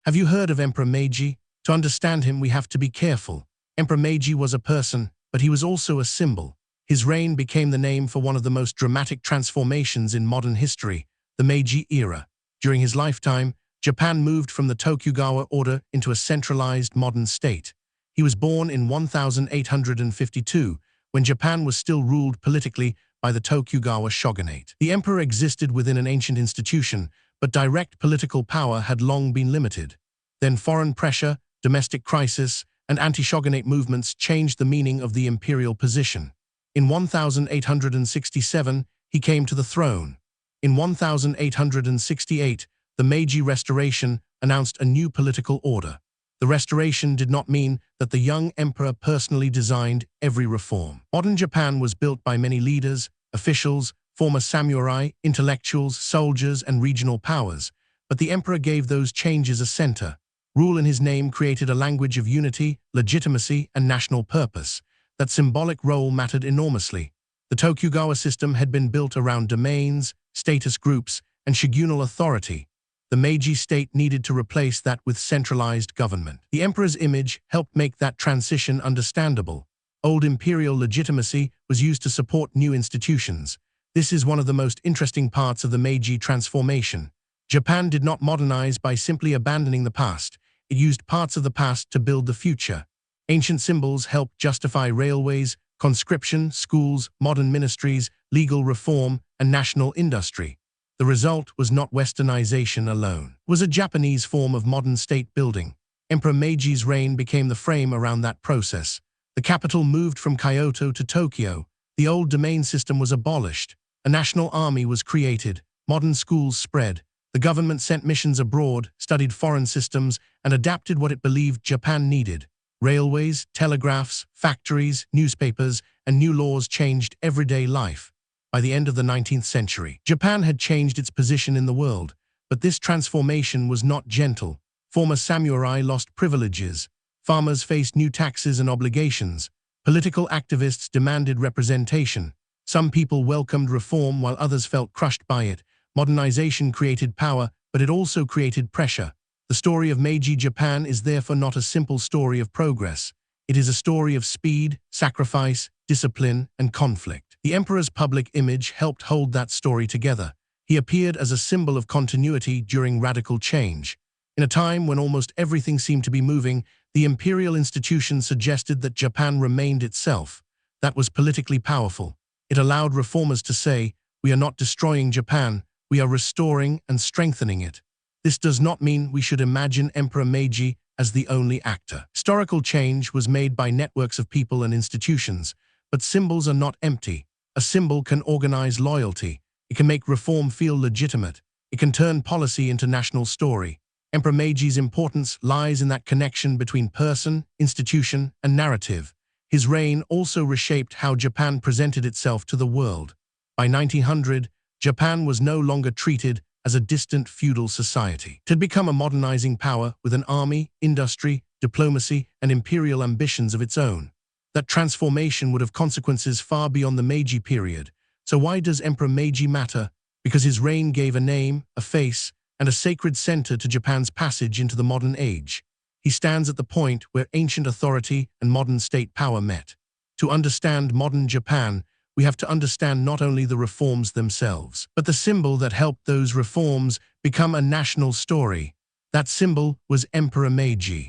Have you heard of Emperor Meiji? To understand him, we have to be careful. Emperor Meiji was a person, but he was also a symbol. His reign became the name for one of the most dramatic transformations in modern history, the Meiji era. During his lifetime, Japan moved from the Tokugawa order into a centralized modern state. He was born in 1852, when Japan was still ruled politically by the Tokugawa shogunate. The emperor existed within an ancient institution, but direct political power had long been limited. Then foreign pressure, domestic crisis, and anti-shogunate movements changed the meaning of the imperial position. In 1867, he came to the throne. In 1868, the Meiji Restoration announced a new political order. The restoration did not mean that the young emperor personally designed every reform. Modern Japan was built by many leaders, officials, former samurai, intellectuals, soldiers, and regional powers, but the emperor gave those changes a center. Rule in his name created a language of unity, legitimacy, and national purpose. That symbolic role mattered enormously. The Tokugawa system had been built around domains, status groups, and shogunal authority. The Meiji state needed to replace that with centralized government. The emperor's image helped make that transition understandable. Old imperial legitimacy was used to support new institutions. This is one of the most interesting parts of the Meiji transformation. Japan did not modernize by simply abandoning the past. It used parts of the past to build the future. Ancient symbols helped justify railways, conscription, schools, modern ministries, legal reform, and national industry. The result was not westernization alone. It was a Japanese form of modern state building. Emperor Meiji's reign became the frame around that process. The capital moved from Kyoto to Tokyo. The old domain system was abolished. A national army was created. Modern schools spread. The government sent missions abroad, studied foreign systems, and adapted what it believed Japan needed. Railways, telegraphs, factories, newspapers, and new laws changed everyday life. By the end of the 19th century, Japan had changed its position in the world, but this transformation was not gentle. Former samurai lost privileges. Farmers faced new taxes and obligations. Political activists demanded representation. Some people welcomed reform while others felt crushed by it. Modernization created power, but it also created pressure. The story of Meiji Japan is therefore not a simple story of progress. It is a story of speed, sacrifice, discipline, and conflict. The emperor's public image helped hold that story together. He appeared as a symbol of continuity during radical change. In a time when almost everything seemed to be moving, the imperial institution suggested that Japan remained itself. That was politically powerful. It allowed reformers to say, "We are not destroying Japan, we are restoring and strengthening it." This does not mean we should imagine Emperor Meiji as the only actor. Historical change was made by networks of people and institutions, but symbols are not empty. A symbol can organize loyalty. It can make reform feel legitimate. It can turn policy into national story. Emperor Meiji's importance lies in that connection between person, institution, and narrative. His reign also reshaped how Japan presented itself to the world. By 1900, Japan was no longer treated as a distant feudal society. It had become a modernizing power with an army, industry, diplomacy, and imperial ambitions of its own. That transformation would have consequences far beyond the Meiji period. So why does Emperor Meiji matter? Because his reign gave a name, a face, and a sacred center to Japan's passage into the modern age. He stands at the point where ancient authority and modern state power met. To understand modern Japan, we have to understand not only the reforms themselves, but the symbol that helped those reforms become a national story. That symbol was Emperor Meiji.